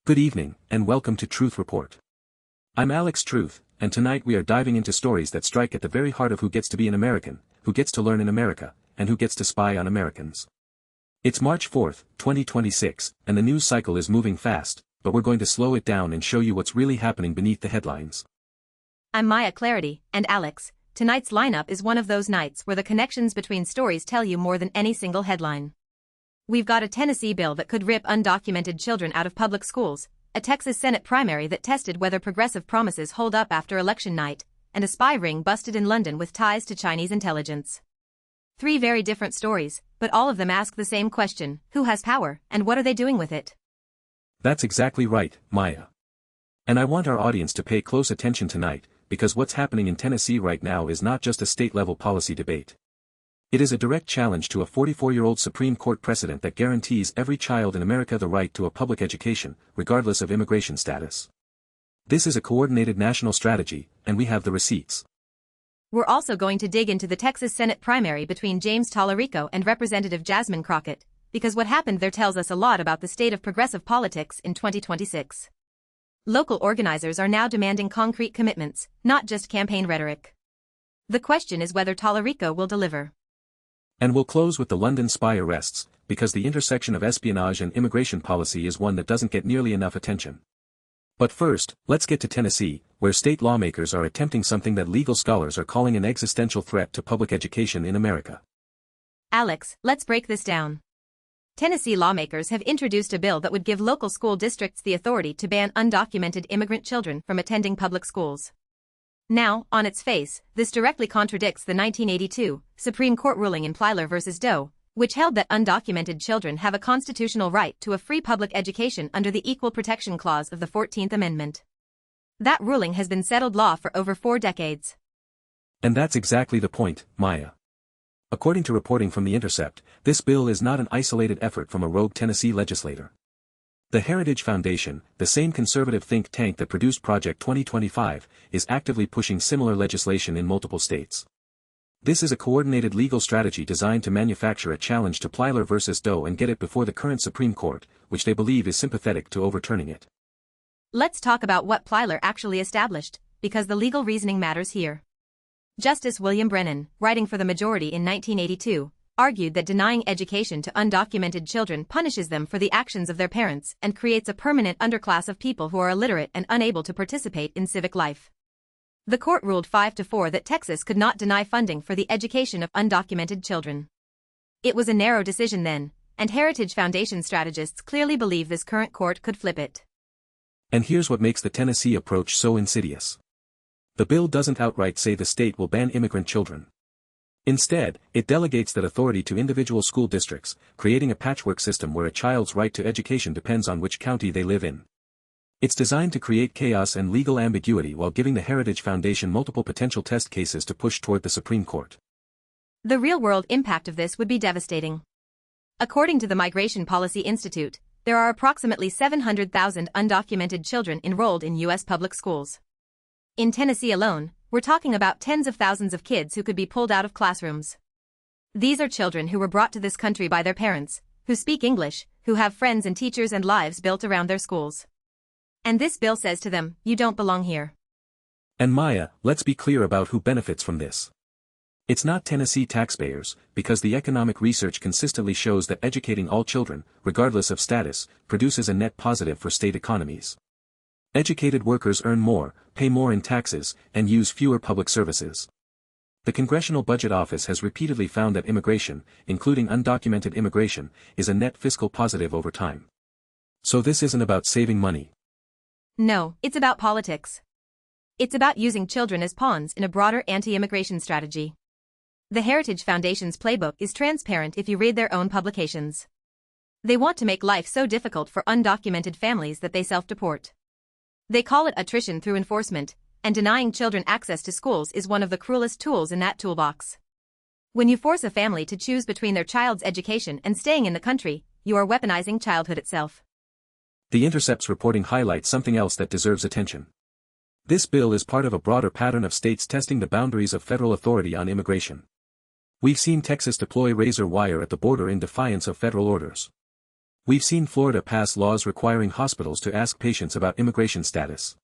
Good evening, and welcome to Truth Report. I'm Alex Truth, and tonight we are diving into stories that strike at the very heart of who gets to be an American, who gets to learn in America, and who gets to spy on Americans. It's March 4th, 2026, and the news cycle is moving fast, but we're going to slow it down and show you what's really happening beneath the headlines. I'm Maya Clarity, and Alex. Tonight's lineup is one of those nights where the connections between stories tell you more than any single headline. We've got a Tennessee bill that could rip undocumented children out of public schools, a Texas Senate primary that tested whether progressive promises hold up after election night, and a spy ring busted in London with ties to Chinese intelligence. Three very different stories, but all of them ask the same question: who has power, and what are they doing with it? That's exactly right, Maya. And I want our audience to pay close attention tonight, because what's happening in Tennessee right now is not just a state-level policy debate. It is a direct challenge to a 44-year-old Supreme Court precedent that guarantees every child in America the right to a public education, regardless of immigration status. This is a coordinated national strategy, and we have the receipts. We're also going to dig into the Texas Senate primary between James Talarico and Representative Jasmine Crockett, because what happened there tells us a lot about the state of progressive politics in 2026. Local organizers are now demanding concrete commitments, not just campaign rhetoric. The question is whether Talarico will deliver. And we'll close with the London spy arrests, because the intersection of espionage and immigration policy is one that doesn't get nearly enough attention. But first, let's get to Tennessee, where state lawmakers are attempting something that legal scholars are calling an existential threat to public education in America. Alex, let's break this down. Tennessee lawmakers have introduced a bill that would give local school districts the authority to ban undocumented immigrant children from attending public schools. Now, on its face, this directly contradicts the 1982 Supreme Court ruling in Plyler v. Doe, which held that undocumented children have a constitutional right to a free public education under the Equal Protection Clause of the 14th Amendment. That ruling has been settled law for over 4 decades. And that's exactly the point, Maya. According to reporting from the Intercept, this bill is not an isolated effort from a rogue Tennessee legislator. The Heritage Foundation, the same conservative think tank that produced Project 2025, is actively pushing similar legislation in multiple states. This is a coordinated legal strategy designed to manufacture a challenge to Plyler v. Doe and get it before the current Supreme Court, which they believe is sympathetic to overturning it. Let's talk about what Plyler actually established, because the legal reasoning matters here. Justice William Brennan, writing for the majority in 1982, argued that denying education to undocumented children punishes them for the actions of their parents and creates a permanent underclass of people who are illiterate and unable to participate in civic life. The court ruled 5-4 that Texas could not deny funding for the education of undocumented children. It was a narrow decision then, and Heritage Foundation strategists clearly believe this current court could flip it. And here's what makes the Tennessee approach so insidious. The bill doesn't outright say the state will ban immigrant children. Instead, it delegates that authority to individual school districts, creating a patchwork system where a child's right to education depends on which county they live in. It's designed to create chaos and legal ambiguity while giving the Heritage Foundation multiple potential test cases to push toward the Supreme Court. The real-world impact of this would be devastating. According to the Migration Policy Institute, there are approximately 700,000 undocumented children enrolled in U.S. public schools. In Tennessee alone, we're talking about tens of thousands of kids who could be pulled out of classrooms. These are children who were brought to this country by their parents, who speak English, who have friends and teachers and lives built around their schools. And this bill says to them, you don't belong here. And Maya, let's be clear about who benefits from this. It's not Tennessee taxpayers, because the economic research consistently shows that educating all children, regardless of status, produces a net positive for state economies. Educated workers earn more, pay more in taxes, and use fewer public services. The Congressional Budget Office has repeatedly found that immigration, including undocumented immigration, is a net fiscal positive over time. So this isn't about saving money. No, it's about politics. It's about using children as pawns in a broader anti-immigration strategy. The Heritage Foundation's playbook is transparent if you read their own publications. They want to make life so difficult for undocumented families that they self-deport. They call it attrition through enforcement, and denying children access to schools is one of the cruelest tools in that toolbox. When you force a family to choose between their child's education and staying in the country, you are weaponizing childhood itself. The Intercept's reporting highlights something else that deserves attention. This bill is part of a broader pattern of states testing the boundaries of federal authority on immigration. We've seen Texas deploy razor wire at the border in defiance of federal orders. We've seen Florida pass laws requiring hospitals to ask patients about immigration status.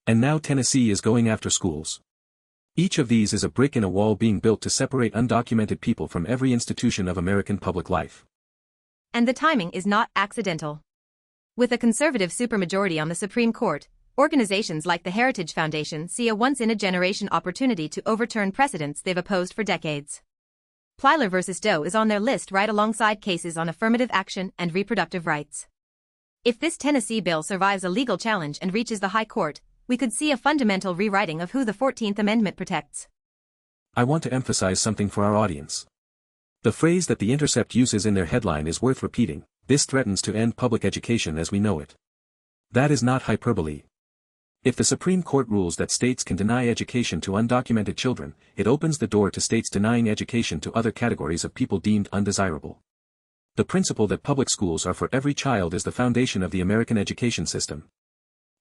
And now Tennessee is going after schools. Each of these is a brick in a wall being built to separate undocumented people from every institution of American public life. And the timing is not accidental. With a conservative supermajority on the Supreme Court, organizations like the Heritage Foundation see a once-in-a-generation opportunity to overturn precedents they've opposed for decades. Plyler versus Doe is on their list right alongside cases on affirmative action and reproductive rights. If this Tennessee bill survives a legal challenge and reaches the High Court, we could see a fundamental rewriting of who the 14th Amendment protects. I want to emphasize something for our audience. The phrase that the Intercept uses in their headline is worth repeating: this threatens to end public education as we know it. That is not hyperbole. If the Supreme Court rules that states can deny education to undocumented children, it opens the door to states denying education to other categories of people deemed undesirable. The principle that public schools are for every child is the foundation of the American education system.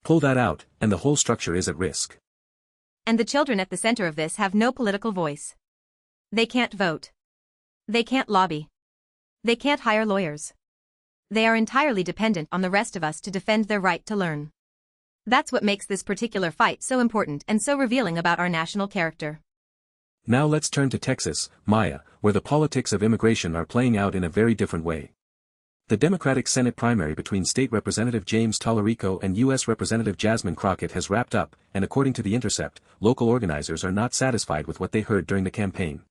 Pull that out, and the whole structure is at risk. And the children at the center of this have no political voice. They can't vote. They can't lobby. They can't hire lawyers. They are entirely dependent on the rest of us to defend their right to learn. That's what makes this particular fight so important and so revealing about our national character. Now let's turn to Texas, Maya, where the politics of immigration are playing out in a very different way. The Democratic Senate primary between State Representative James Talarico and U.S. Representative Jasmine Crockett has wrapped up, and according to The Intercept, local organizers are not satisfied with what they heard during the campaign.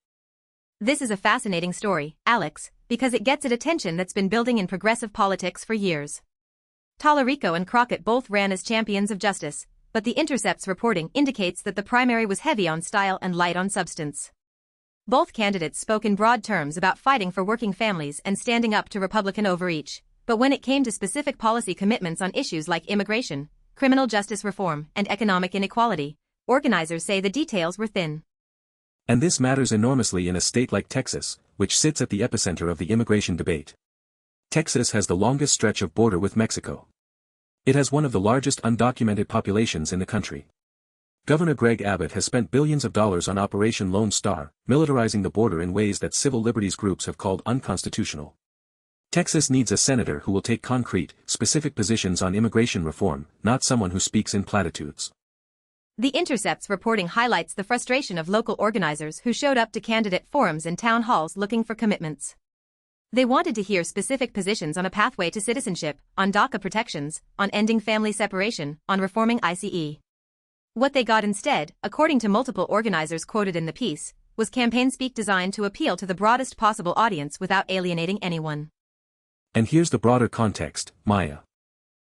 This is a fascinating story, Alex, because it gets at a tension that's been building in progressive politics for years. Talarico and Crockett both ran as champions of justice, but The Intercept's reporting indicates that the primary was heavy on style and light on substance. Both candidates spoke in broad terms about fighting for working families and standing up to Republican overreach, but when it came to specific policy commitments on issues like immigration, criminal justice reform, and economic inequality, organizers say the details were thin. And this matters enormously in a state like Texas, which sits at the epicenter of the immigration debate. Texas has the longest stretch of border with Mexico. It has one of the largest undocumented populations in the country. Governor Greg Abbott has spent billions of dollars on Operation Lone Star, militarizing the border in ways that civil liberties groups have called unconstitutional. Texas needs a senator who will take concrete, specific positions on immigration reform, not someone who speaks in platitudes. The Intercept's reporting highlights the frustration of local organizers who showed up to candidate forums and town halls looking for commitments. They wanted to hear specific positions on a pathway to citizenship, on DACA protections, on ending family separation, on reforming ICE. What they got instead, according to multiple organizers quoted in the piece, was campaign speak designed to appeal to the broadest possible audience without alienating anyone. And here's the broader context, Maya.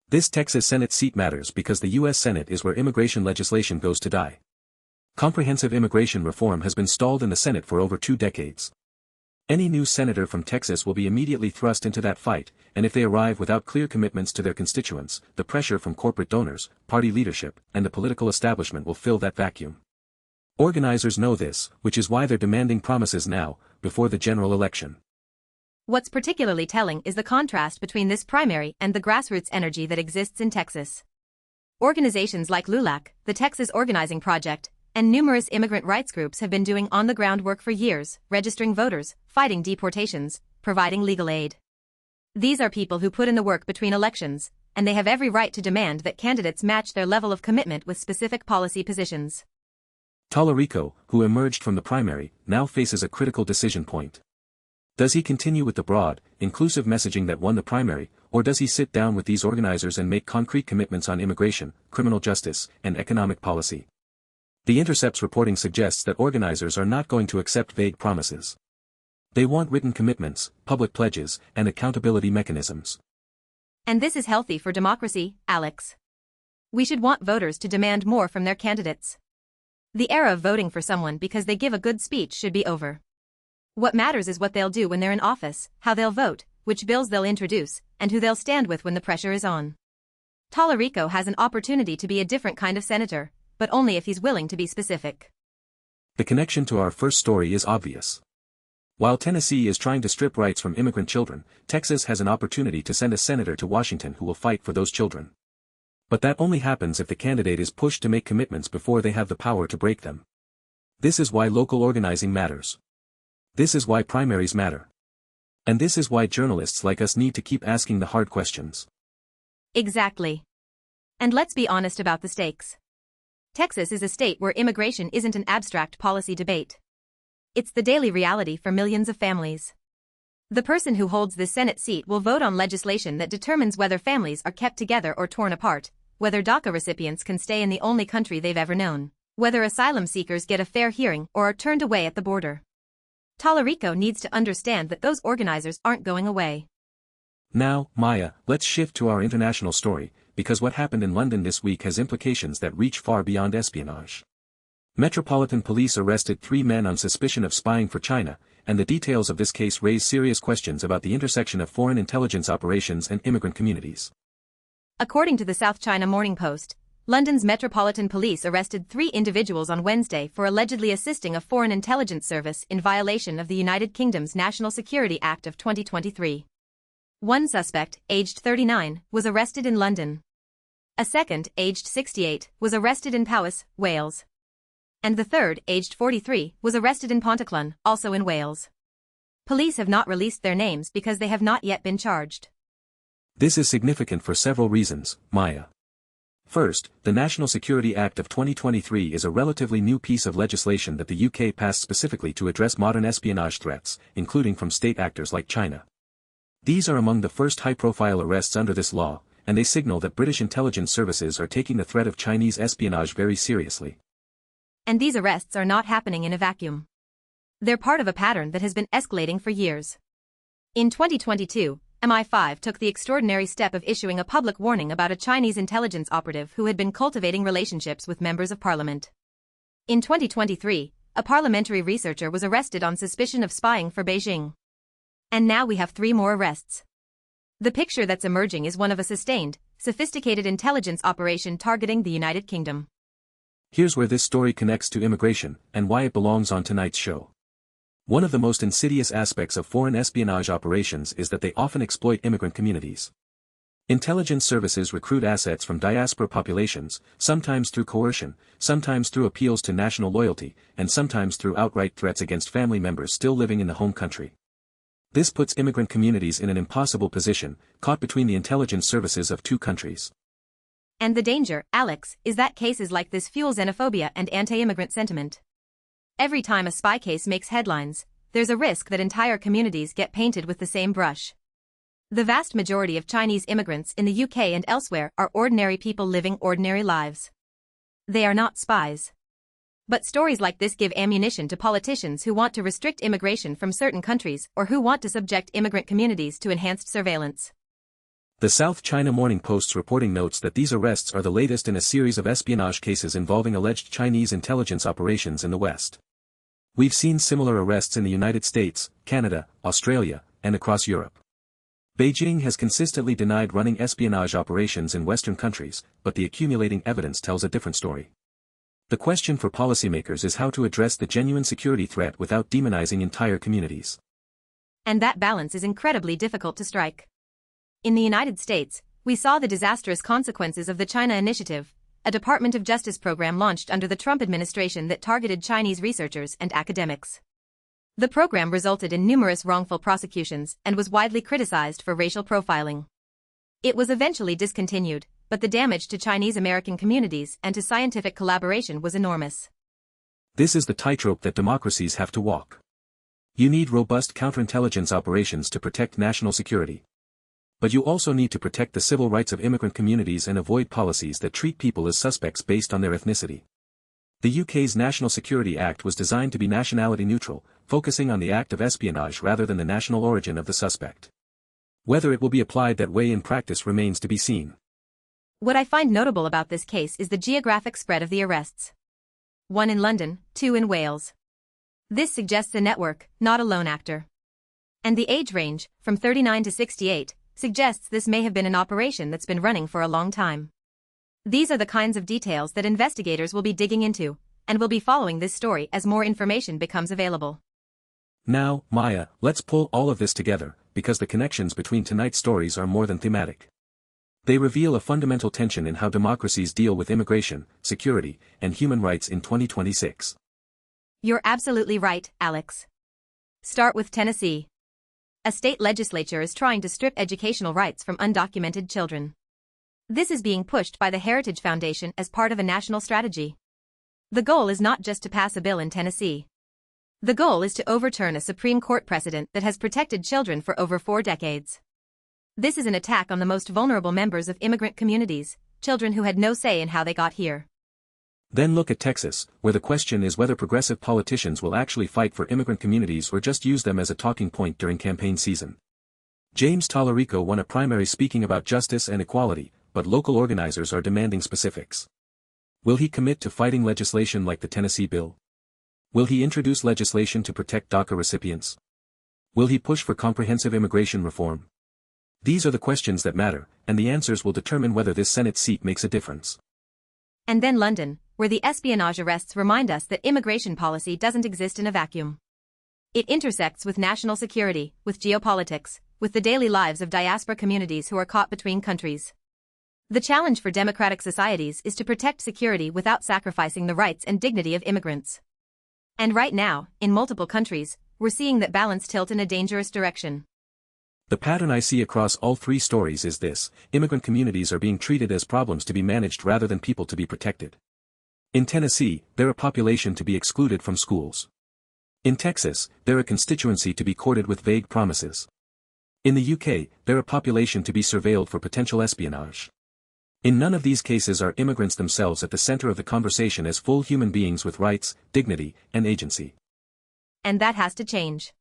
This Texas Senate seat matters because the U.S. Senate is where immigration legislation goes to die. Comprehensive immigration reform has been stalled in the Senate for over 2 decades. Any new senator from Texas will be immediately thrust into that fight, and if they arrive without clear commitments to their constituents, the pressure from corporate donors, party leadership, and the political establishment will fill that vacuum. Organizers know this, which is why they're demanding promises now, before the general election. What's particularly telling is the contrast between this primary and the grassroots energy that exists in Texas. Organizations like LULAC, the Texas Organizing Project, and numerous immigrant rights groups have been doing on-the-ground work for years, registering voters, fighting deportations, providing legal aid. These are people who put in the work between elections, and they have every right to demand that candidates match their level of commitment with specific policy positions. Talarico, who emerged from the primary, now faces a critical decision point. Does he continue with the broad, inclusive messaging that won the primary, or does he sit down with these organizers and make concrete commitments on immigration, criminal justice, and economic policy? The Intercept's reporting suggests that organizers are not going to accept vague promises. They want written commitments, public pledges, and accountability mechanisms. And this is healthy for democracy, Alex. We should want voters to demand more from their candidates. The era of voting for someone because they give a good speech should be over. What matters is what they'll do when they're in office, how they'll vote, which bills they'll introduce, and who they'll stand with when the pressure is on. Talarico has an opportunity to be a different kind of senator, but only if he's willing to be specific. The connection to our first story is obvious. While Tennessee is trying to strip rights from immigrant children, Texas has an opportunity to send a senator to Washington who will fight for those children. But that only happens if the candidate is pushed to make commitments before they have the power to break them. This is why local organizing matters. This is why primaries matter. And this is why journalists like us need to keep asking the hard questions. Exactly. And let's be honest about the stakes. Texas is a state where immigration isn't an abstract policy debate. It's the daily reality for millions of families. The person who holds the Senate seat will vote on legislation that determines whether families are kept together or torn apart, whether DACA recipients can stay in the only country they've ever known, whether asylum seekers get a fair hearing or are turned away at the border. Talarico needs to understand that those organizers aren't going away. Now, Maya, let's shift to our international story, because what happened in London this week has implications that reach far beyond espionage. Metropolitan Police arrested 3 men on suspicion of spying for China, and the details of this case raise serious questions about the intersection of foreign intelligence operations and immigrant communities. According to the South China Morning Post, London's Metropolitan Police arrested 3 individuals on Wednesday for allegedly assisting a foreign intelligence service in violation of the United Kingdom's National Security Act of 2023. One suspect, aged 39, was arrested in London. A second, aged 68, was arrested in Powys, Wales. And the third, aged 43, was arrested in Pontyclun, also in Wales. Police have not released their names because they have not yet been charged. This is significant for several reasons, Maya. First, the National Security Act of 2023 is a relatively new piece of legislation that the UK passed specifically to address modern espionage threats, including from state actors like China. These are among the first high-profile arrests under this law, and they signal that British intelligence services are taking the threat of Chinese espionage very seriously. And these arrests are not happening in a vacuum. They're part of a pattern that has been escalating for years. In 2022, MI5 took the extraordinary step of issuing a public warning about a Chinese intelligence operative who had been cultivating relationships with members of parliament. In 2023, a parliamentary researcher was arrested on suspicion of spying for Beijing. And now we have 3 more arrests. The picture that's emerging is one of a sustained, sophisticated intelligence operation targeting the United Kingdom. Here's where this story connects to immigration, and why it belongs on tonight's show. One of the most insidious aspects of foreign espionage operations is that they often exploit immigrant communities. Intelligence services recruit assets from diaspora populations, sometimes through coercion, sometimes through appeals to national loyalty, and sometimes through outright threats against family members still living in the home country. This puts immigrant communities in an impossible position, caught between the intelligence services of 2 countries. And the danger, Alex, is that cases like this fuel xenophobia and anti-immigrant sentiment. Every time a spy case makes headlines, there's a risk that entire communities get painted with the same brush. The vast majority of Chinese immigrants in the UK and elsewhere are ordinary people living ordinary lives. They are not spies. But stories like this give ammunition to politicians who want to restrict immigration from certain countries or who want to subject immigrant communities to enhanced surveillance. The South China Morning Post's reporting notes that these arrests are the latest in a series of espionage cases involving alleged Chinese intelligence operations in the West. We've seen similar arrests in the United States, Canada, Australia, and across Europe. Beijing has consistently denied running espionage operations in Western countries, but the accumulating evidence tells a different story. The question for policymakers is how to address the genuine security threat without demonizing entire communities. And that balance is incredibly difficult to strike. In the United States, we saw the disastrous consequences of the China Initiative, a Department of Justice program launched under the Trump administration that targeted Chinese researchers and academics. The program resulted in numerous wrongful prosecutions and was widely criticized for racial profiling. It was eventually discontinued, but the damage to Chinese American communities and to scientific collaboration was enormous. This is the tightrope that democracies have to walk. You need robust counterintelligence operations to protect national security. But you also need to protect the civil rights of immigrant communities and avoid policies that treat people as suspects based on their ethnicity. The UK's National Security Act was designed to be nationality neutral, focusing on the act of espionage rather than the national origin of the suspect. Whether it will be applied that way in practice remains to be seen. What I find notable about this case is the geographic spread of the arrests. 1 in London, 2 in Wales. This suggests a network, not a lone actor. And the age range, from 39 to 68, suggests this may have been an operation that's been running for a long time. These are the kinds of details that investigators will be digging into, and will be following this story as more information becomes available. Now, Maya, let's pull all of this together, because the connections between tonight's stories are more than thematic. They reveal a fundamental tension in how democracies deal with immigration, security, and human rights in 2026. You're absolutely right, Alex. Start with Tennessee. a state legislature is trying to strip educational rights from undocumented children. This is being pushed by the Heritage Foundation as part of a national strategy. The goal is not just to pass a bill in Tennessee. The goal is to overturn a Supreme Court precedent that has protected children for over 4 decades. This is an attack on the most vulnerable members of immigrant communities, children who had no say in how they got here. Then look at Texas, where the question is whether progressive politicians will actually fight for immigrant communities or just use them as a talking point during campaign season. James Talarico won a primary speaking about justice and equality, but local organizers are demanding specifics. Will he commit to fighting legislation like the Tennessee bill? Will he introduce legislation to protect DACA recipients? Will he push for comprehensive immigration reform? These are the questions that matter, and the answers will determine whether this Senate seat makes a difference. And then London, where the espionage arrests remind us that immigration policy doesn't exist in a vacuum. It intersects with national security, with geopolitics, with the daily lives of diaspora communities who are caught between countries. The challenge for democratic societies is to protect security without sacrificing the rights and dignity of immigrants. And right now, in multiple countries, we're seeing that balance tilt in a dangerous direction. The pattern I see across all 3 stories is this: immigrant communities are being treated as problems to be managed rather than people to be protected. In Tennessee, they're a population to be excluded from schools. In Texas, they're a constituency to be courted with vague promises. In the UK, they're a population to be surveilled for potential espionage. In none of these cases are immigrants themselves at the center of the conversation as full human beings with rights, dignity, and agency. And that has to change.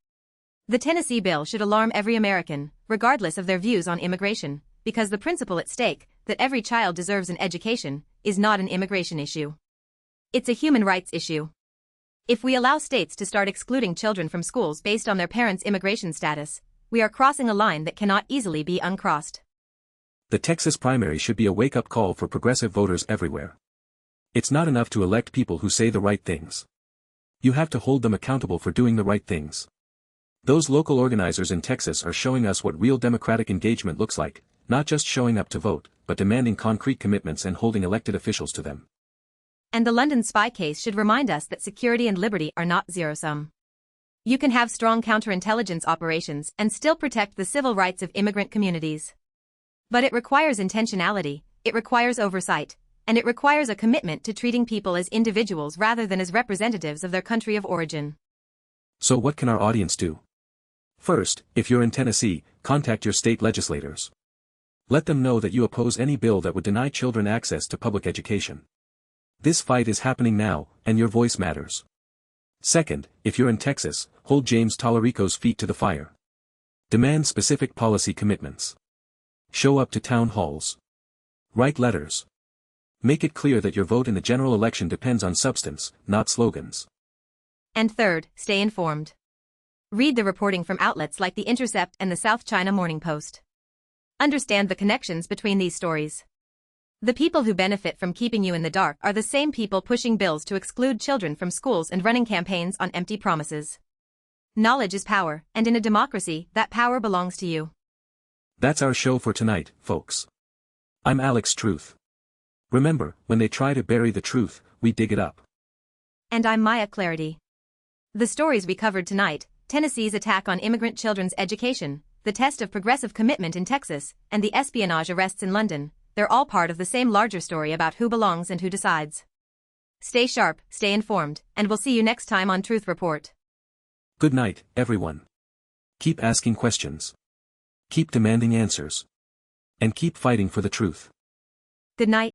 The Tennessee bill should alarm every American, regardless of their views on immigration, because the principle at stake, that every child deserves an education, is not an immigration issue. It's a human rights issue. If we allow states to start excluding children from schools based on their parents' immigration status, we are crossing a line that cannot easily be uncrossed. The Texas primary should be a wake-up call for progressive voters everywhere. It's not enough to elect people who say the right things. You have to hold them accountable for doing the right things. Those local organizers in Texas are showing us what real democratic engagement looks like, not just showing up to vote, but demanding concrete commitments and holding elected officials to them. And the London spy case should remind us that security and liberty are not zero-sum. You can have strong counterintelligence operations and still protect the civil rights of immigrant communities. But it requires intentionality, it requires oversight, and it requires a commitment to treating people as individuals rather than as representatives of their country of origin. So what can our audience do? First, if you're in Tennessee, contact your state legislators. Let them know that you oppose any bill that would deny children access to public education. This fight is happening now, and your voice matters. Second, if you're in Texas, hold James Talarico's feet to the fire. Demand specific policy commitments. Show up to town halls. Write letters. Make it clear that your vote in the general election depends on substance, not slogans. And third, stay informed. Read the reporting from outlets like the Intercept and the South China Morning Post. Understand the connections between these stories. The people who benefit from keeping you in the dark are the same people pushing bills to exclude children from schools and running campaigns on empty promises. Knowledge is power, and in a democracy, that power belongs to you. That's our show for tonight, folks. I'm Alex Truth. Remember, when they try to bury the truth, we dig it up. And I'm Maya Clarity. The stories we covered tonight, Tennessee's attack on immigrant children's education, the test of progressive commitment in Texas, and the espionage arrests in London, they're all part of the same larger story about who belongs and who decides. Stay sharp, stay informed, and we'll see you next time on Truth Report. Good night, everyone. Keep asking questions. Keep demanding answers. And keep fighting for the truth. Good night.